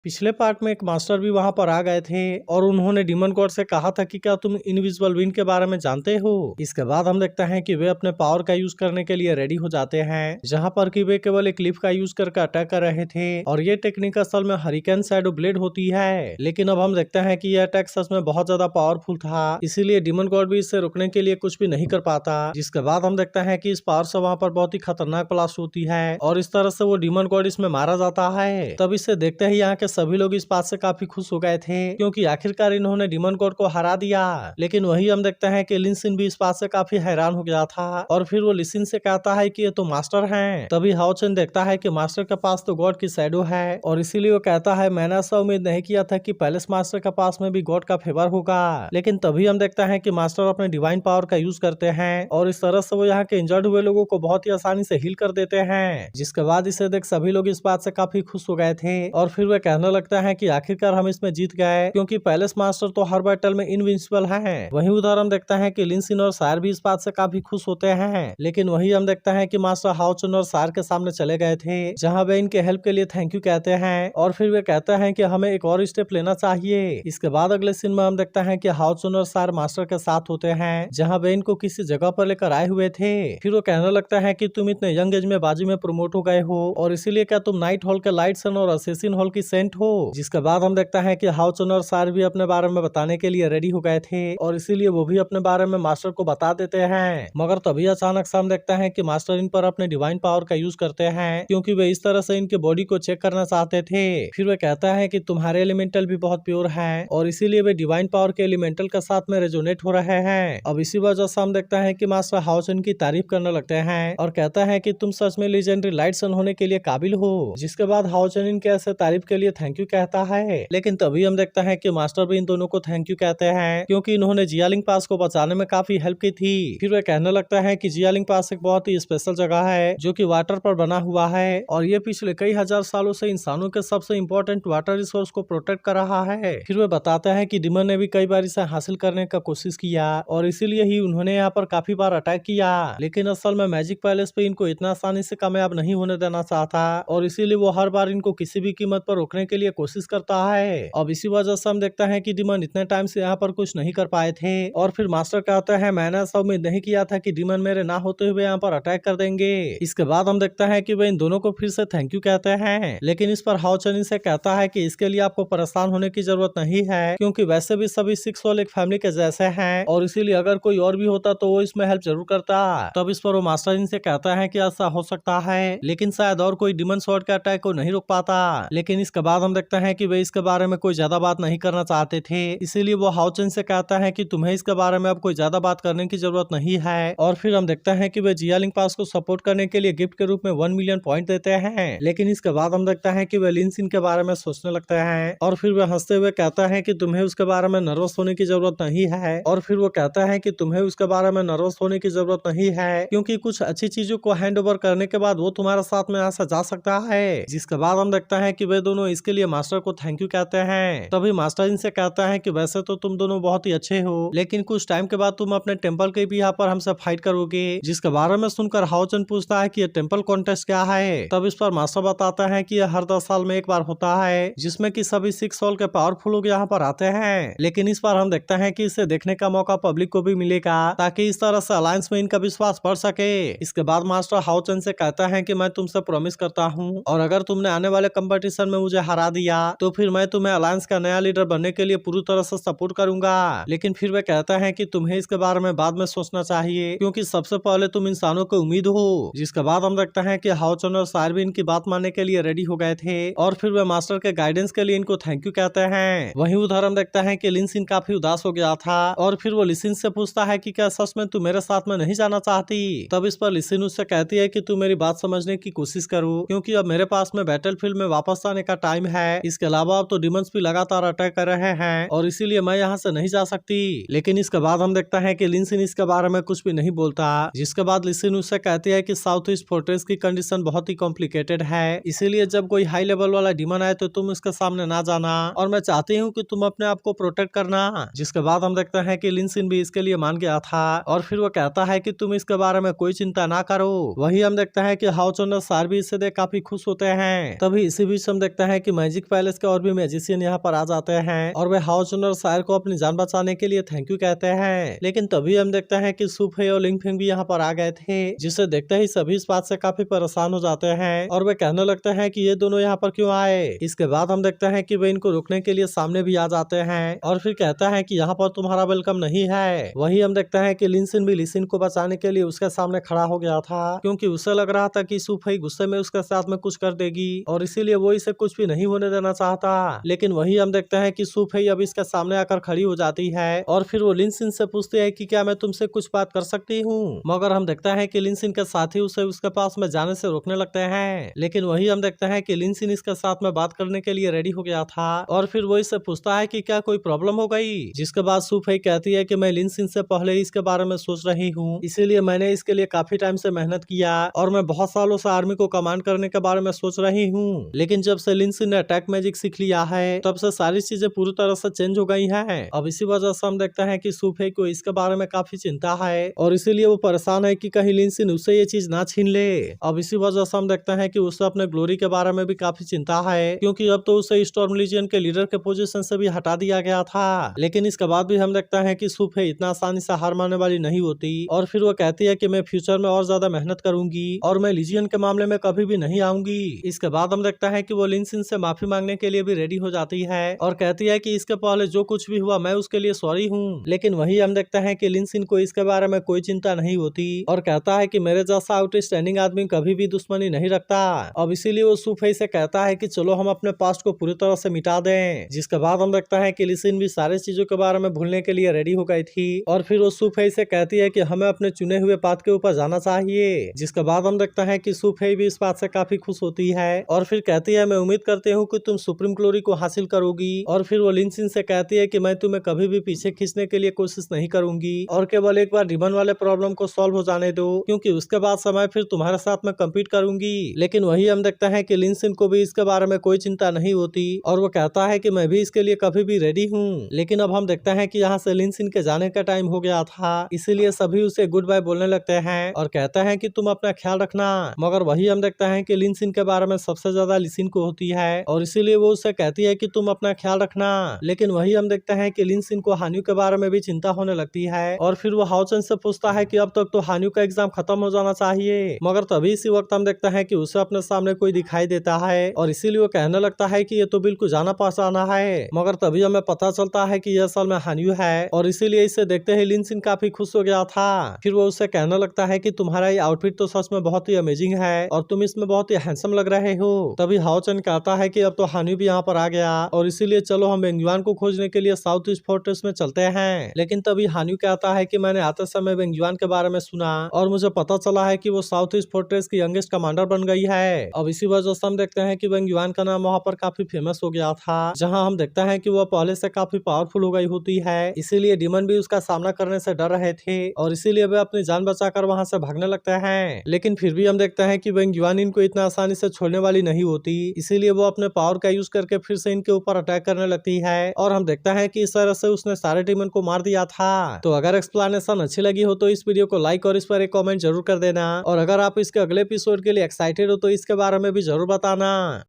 पिछले पार्ट में एक मास्टर भी वहां पर आ गए थे और उन्होंने डीमन गॉड से कहा था कि क्या तुम इनविजिबल विंड के बारे में जानते हो। इसके बाद हम देखते हैं कि वे अपने पावर का यूज करने के लिए रेडी हो जाते हैं, जहां पर कि वे केवल एक लिफ का यूज करके अटैक कर रहे थे और ये टेक्निक असल में हरिकेन शैडो ब्लेड होती है। लेकिन अब हम देखते हैं कि यह अटैक सच में बहुत ज्यादा पावरफुल था, इसीलिए डीमन गॉड भी इससे रुकने के लिए कुछ भी नहीं कर पाता। जिसके बाद हम देखते हैं कि इस पावर से वहां पर बहुत ही खतरनाक ब्लास्ट होती है और इस तरह से वो डीमन गॉड इसमें मारा जाता है। तब इसे देखते ही यहाँ के सभी लोग इस बात से काफी खुश हो गए थे, क्योंकि आखिरकार इन्होंने डीमन गॉड को हरा दिया। लेकिन वही हम देखते हैं कि लिन सिन भी इस बात से काफी हैरान हो गया था और फिर वो लिसिन से कहता है कि ये तो मास्टर हैं। तभी हाओ चेन देखता है कि मास्टर के पास तो गॉड की शैडो है और इसीलिए वो कहता है मैंने ऐसा उम्मीद नहीं किया था कि पैलेस मास्टर के पास में भी गॉड का फेवर होगा। लेकिन तभी हम देखते हैं कि मास्टर अपने डिवाइन पावर का यूज करते हैं और इस तरह से वो यहाँ के इंजर्ड हुए लोगों को बहुत ही आसानी से हील कर देते हैं। जिसके बाद इसे देख सभी लोग इस बात से काफी खुश हो गए थे और फिर वे कहने लगता है कि आखिरकार हम इसमें जीत गए, क्योंकि पैलेस मास्टर तो हर बैटल में इनविंसिबल है। वहीं उधर हम देखते हैं कि लिन सिन और सार भी इस बात से काफी खुश होते हैं। लेकिन वही हम देखते हैं कि मास्टर हाओ चुन और सार के सामने चले गए थे, जहां वे इनके हेल्प के लिए थैंक यू कहते हैं और फिर वे कहते हैं कि हमें एक और स्टेप लेना चाहिए। इसके बाद अगले सीन में हम देखते हैं कि हाओ चुन और सार मास्टर के साथ होते हैं, जहां वे इनको किसी जगह पर लेकर आए हुए थे। फिर वो कहने लगता है कि तुम इतने यंग एज में बाजी में प्रमोट हो गए हो और इसीलिए क्या तुम नाइट हॉल के लाइट सन और असेसिन हॉल की सेंट हो। जिसके बाद हम देखता है कि हाओ चुन और सार भी अपने बारे में बताने के लिए रेडी हो गए थे और इसीलिए वो भी अपने बारे में मास्टर को बता देते हैं। मगर तभी अचानक से हम देखते हैं कि मास्टर इन पर अपने डिवाइन पावर का यूज करते हैं, क्योंकि वे इस तरह से इनके बॉडी को चेक करना चाहते थे। फिर वे कहता है कि तुम्हारे एलिमेंटल भी बहुत प्योर है और इसीलिए वे डिवाइन पावर के एलिमेंटल के साथ में रेजोनेट हो रहे हैं। अब इसी वजह से हम देखता है कि मास्टर हाओ चुन की तारीफ करने लगते हैं और कहता है कि तुम सच में लेजेंडरी लाइट सन होने के लिए काबिल हो। जिसके बाद हाओ चुन इनके ऐसे तारीफ के लिए थैंक यू कहता है। लेकिन तभी हम देखता है कि मास्टर भी इन दोनों को थैंक यू कहते हैं, क्योंकि इन्होंने जियालिंग पास को बचाने में काफी हेल्प की थी। फिर वे कहने लगता है कि जियालिंग पास एक बहुत ही स्पेशल जगह है जो कि वाटर पर बना हुआ है और ये पिछले कई हजार सालों से इंसानों के सबसे इम्पोर्टेंट वाटर रिसोर्स को प्रोटेक्ट कर रहा है। फिर वे बताते हैं कि डिमन ने भी कई बार इसे हासिल करने का कोशिश किया और इसीलिए ही उन्होंने यहाँ पर काफी बार अटैक किया, लेकिन असल में मैजिक पैलेस पे इनको इतना आसानी से कामयाब नहीं होने देना चाहता और इसीलिए वो हर बार इनको किसी भी कीमत पर रोकने के लिए कोशिश करता है। अब इसी वजह से हम देखते हैं कि डिमन इतने टाइम से यहाँ पर कुछ नहीं कर पाए थे और फिर मास्टर कहता है मैंने ऐसा उम्मीद नहीं किया था कि डिमन मेरे ना होते हुए यहाँ पर अटैक कर देंगे। इसके बाद हम देखते हैं कि वे इन दोनों को फिर से थैंक यू कहते हैं, लेकिन इस पर हाओ चुन से कहता है कि इसके लिए आपको परेशान होने की जरूरत नहीं है, क्योंकि वैसे भी सभी सिक्स सोल एक फैमिली के जैसे हैं और इसीलिए अगर कोई और भी होता तो वो इसमें हेल्प जरूर करता। तब इस पर वो मास्टर इनसे कहता है कि ऐसा हो सकता है, लेकिन शायद और कोई डिमन स्वॉर्ड के अटैक को नहीं रोक पाता। लेकिन इसके बाद हम देखते हैं कि वे इसके बारे में कोई ज्यादा बात नहीं करना चाहते थे, इसीलिए वो हाओ चुन से कहता है कि तुम्हें इसके बारे में अब कोई ज्यादा बात करने की जरूरत नहीं है। और फिर हम देखते हैं कि वे जियालिंग पास को सपोर्ट करने के लिए गिफ्ट के रूप में 1 मिलियन पॉइंट देते हैं। लेकिन इसके बाद हम देखते हैं कि वे लिन सिन के बारे में सोचने लगते हैं और फिर वे हंसते हुए कहता है कि तुम्हें उसके बारे में नर्वस होने की जरूरत नहीं है। और फिर वो कहता है कि तुम्हें उसके बारे में नर्वस होने की जरूरत नहीं है, क्योंकि कुछ अच्छी चीजों को हैंड ओवर करने के बाद वो तुम्हारे साथ में यहाँ से जा सकता है। जिसके बाद हम देखते हैं कि वे दोनों इसके लिए मास्टर को थैंक यू कहते हैं। तभी मास्टर इनसे कहता है कि वैसे तो तुम दोनों बहुत ही अच्छे हो, लेकिन कुछ टाइम के बाद तुम अपने टेंपल के भी यहाँ पर हमसे फाइट करोगे। जिसके बारे में सुनकर हाओ चुन पूछता है कि ये टेंपल कॉन्टेस्ट क्या है। तब इस पर मास्टर बताता है कि यह हर 10 साल में एक बार होता है, जिसमें कि सभी 6 सोल के पावरफुल लोग यहाँ पर आते हैं। लेकिन इस बार हम देखते हैं कि इसे देखने का मौका पब्लिक को भी मिलेगा, ताकि इस तरह से अलायंस में इनका विश्वास बढ़ सके। इसके बाद मास्टर हाओ चुन से कहता है कि मैं तुमसे प्रॉमिस करता हूँ और अगर तुमने आने वाले कंपटीशन में मुझे हरा दिया तो फिर मैं तुम्हें अलायंस का नया लीडर बनने के लिए पूरी तरह से सपोर्ट करूंगा। लेकिन फिर वे कहता है कि तुम्हें इसके बारे में बाद में सोचना चाहिए, क्योंकि सबसे पहले तुम इंसानों को उम्मीद हो। जिसके बाद हम देखते हैं कि हाओ चुन और सार भी इनकी बात मानने के लिए रेडी हो गए थे और फिर वे मास्टर के गाइडेंस के लिए इनको थैंक यू कहते हैं। वहीं उधर हम देखते हैं कि लिन सिन काफी उदास हो गया था और फिर वो लिसिन से पूछता है कि क्या सच में तू मेरे साथ में नहीं जाना चाहती। तब इस पर लिसिन उससे कहती है कि तू मेरी बात समझने की कोशिश करो, क्योंकि अब मेरे पास में बैटलफील्ड में वापस आने का टाइम है। इसके अलावा अब तो डिमंस भी लगातार अटैक कर रहे हैं और इसीलिए मैं यहाँ से नहीं जा सकती। लेकिन इसके बाद हम देखता है कि लिन सिन इसके बारे में कुछ भी नहीं बोलता। जिसके बाद लिसिन उससे कहती है कि साउथ ईस्ट फोर्ट्रेस की कंडीशन बहुत ही कॉम्प्लिकेटेड है, इसीलिए जब कोई हाई लेवल वाला डिमन आए तो तुम इसके सामने ना जाना और मैं चाहती हूँ कि तुम अपने आप को प्रोटेक्ट करना। जिसके बाद हम देखते हैं कि लिन सिन भी इसके लिए मान गया था और फिर वो कहता है कि तुम इसके बारे में कोई चिंता ना करो। वही हम देखते हैं कि हाओ चुन और सार भी इससे देख काफी खुश होते हैं। तभी इसी बीच हम देखते हैं कि कि मैजिक पैलेस के और भी मैजिशियन यहाँ पर आ जाते हैं और वे हाओचुन और सायर को अपनी जान बचाने के लिए थैंक यू कहते हैं। लेकिन तभी हम देखते हैं कि सुफे और लिंगफिंग भी यहाँ पर आ गए थे, जिसे देखते ही सभी इस बात से काफी परेशान हो जाते हैं और वे कहने लगते हैं कि ये दोनों यहाँ पर क्यों आए। इसके बाद हम देखते हैं कि वे इनको रोकने के लिए सामने भी आ जाते हैं और फिर कहता है कि यहाँ पर तुम्हारा वेलकम नहीं है। वही हम देखते हैं कि लिनसिन भी लिसिन को बचाने के लिए उसके सामने खड़ा हो गया था, क्योंकि उसे लग रहा था कि सुफे गुस्से में उसके साथ में कुछ कर देगी और इसीलिए वो इसे कुछ भी नहीं होने देना चाहता। लेकिन वही हम देखते हैं कि सुफे अब इसके सामने आकर खड़ी हो जाती है और फिर वो लिनसिन से पूछती है कि क्या मैं तुमसे कुछ बात कर सकती हूँ। मगर हम देखते हैं कि लिनसिन के साथी उसे उसके पास में जाने से रोकने लगते हैं। लेकिन वही हम देखते हैं कि लिनसिन इसके साथ में बात करने के लिए रेडी हो गया था और फिर वो इससे पूछता है कि क्या कोई प्रॉब्लम हो गई। जिसके बाद सुफे कहती है कि मैं लिनसिन से पहले इसके बारे में सोच रही हूँ, इसीलिए मैंने इसके लिए काफी टाइम से मेहनत किया और मैं बहुत सालों से आर्मी को कमांड करने के बारे में सोच रही हूँ। लेकिन जब से लिनसिन ने अटैक मैजिक सीख लिया है तब से सारी चीजें पूरी तरह से चेंज हो गई हैं। अब इसी वजह से हम देखते हैं कि सुफे को इसके बारे में काफी चिंता है और इसीलिए वो परेशान है कि कहीं लिनसिन उससे ये चीज ना छीन ले। अब इसी वजह से हम देखते हैं कि उसे अपने ग्लोरी के बारे में भी काफी चिंता है, क्योंकि अब तो उसे स्टॉर्म लीजियन के लीडर के पोजीशन से भी हटा दिया गया था। लेकिन इसके बाद भी हम देखते हैं कि सुफे इतना आसानी से हार मानने वाली नहीं होती और फिर वो कहती है कि मैं फ्यूचर में और ज्यादा मेहनत करूंगी और मैं लीजियन के मामले में कभी भी नहीं आऊंगी। इसके बाद हम देखते हैं कि वो लिनसिन से माफी मांगने के लिए भी रेडी हो जाती है और कहती है कि इसके पहले जो कुछ भी हुआ मैं उसके लिए सॉरी हूँ। लेकिन वही हम देखते हैं कि लिनसिन को इसके बारे में कोई चिंता नहीं होती और कहता है कि मेरे जैसा आउटस्टैंडिंग आदमी कभी भी दुश्मनी नहीं रखता। अब इसीलिए वो सुफे से कहता है कि चलो हम अपने पास्ट को पूरी तरह से मिटा दें। जिसके बाद हम देखते हैं कि लिनसिन भी सारी चीजों के बारे में भूलने के लिए रेडी हो गई थी और फिर वो सुफे से कहती है कि हमें अपने चुने हुए पाथ के ऊपर जाना चाहिए। जिसके बाद हम देखते हैं कि सुफे भी इस बात से काफी खुश होती है और फिर कहती है मैं उम्मीद करती हूँ कि तुम सुप्रीम ग्लोरी को हासिल करोगी। और फिर वो लिनसिन से कहती है कि मैं तुम्हें कभी भी पीछे खींचने के लिए कोशिश नहीं करूंगी और केवल एक बार रिबन वाले प्रॉब्लम को सॉल्व हो जाने दो, क्योंकि उसके बाद समय फिर तुम्हारे साथ में कम्पीट करूंगी। लेकिन वही हम देखते हैं कि लिनसिन को भी इसके बारे में कोई चिंता नहीं होती और वो कहता है कि मैं भी इसके लिए कभी भी रेडी हूँ। लेकिन अब हम देखते हैं कि यहाँ से लिनसिन के जाने का टाइम हो गया था, इसीलिए सभी उसे गुड बाय बोलने लगते हैं और कहते हैं कि तुम अपना ख्याल रखना। मगर वही हम देखते हैं कि लिनसिन के बारे में सबसे ज्यादा लिसिन को होती है और इसीलिए वो उससे कहती है कि तुम अपना ख्याल रखना। लेकिन वही हम देखते हैं कि लिनसिन को हान्यू के बारे में भी चिंता होने लगती है और फिर वो हाओचन से पूछता है कि अब तक तो हान्यू का एग्जाम खत्म हो जाना चाहिए। मगर तभी इसी वक्त हम देखते हैं कि उसे अपने सामने कोई दिखाई देता है और इसीलिए वो कहने लगता है कि ये तो बिल्कुल जाना पहचाना है। मगर तभी हमें पता चलता है कि यह असल में हान्यू है और इसीलिए इसे देखते ही लिनसिन काफी खुश हो गया था। फिर वो उससे कहने लगता है कि तुम्हारा ये आउटफिट तो सच में बहुत ही अमेजिंग है और तुम इसमें बहुत ही हैंडसम लग रहे हो। तभी हाओचन कहता है कि अब तो हान्यू भी यहाँ पर आ गया और इसीलिए चलो हम वेंगजुआन को खोजने के लिए साउथ ईस्ट फोर्ट्रेस में चलते हैं। लेकिन तभी हान्यू कहता है कि मैंने आते समय वेंगजुआन के बारे में सुना और मुझे पता चला है कि वो साउथ ईस्ट फोर्ट्रेस की यंगेस्ट कमांडर बन गई है। अब इसी वजह से हम देखते हैं कि वेंगजुआन का नाम वहाँ पर काफी फेमस हो गया था, जहाँ हम देखते हैं कि वो पहले से काफी पावरफुल हो गई होती है। इसीलिए डीमन भी उसका सामना करने से डर रहे थे और इसीलिए वे अपनी जान बचाकर वहाँ से भागने लगते हैं। लेकिन फिर भी हम देखते हैं कि वेंगजुआन इनको इतना आसानी से छोड़ने वाली नहीं होती, इसीलिए वो अपने पावर का यूज करके फिर से इनके ऊपर अटैक करने लगती है और हम देखते हैं कि इस तरह से उसने सारे डीमन को मार दिया था। तो अगर एक्सप्लेनेशन अच्छी लगी हो तो इस वीडियो को लाइक और इस पर एक कमेंट जरूर कर देना और अगर आप इसके अगले एपिसोड के लिए एक्साइटेड हो तो इसके बारे में भी जरूर बताना।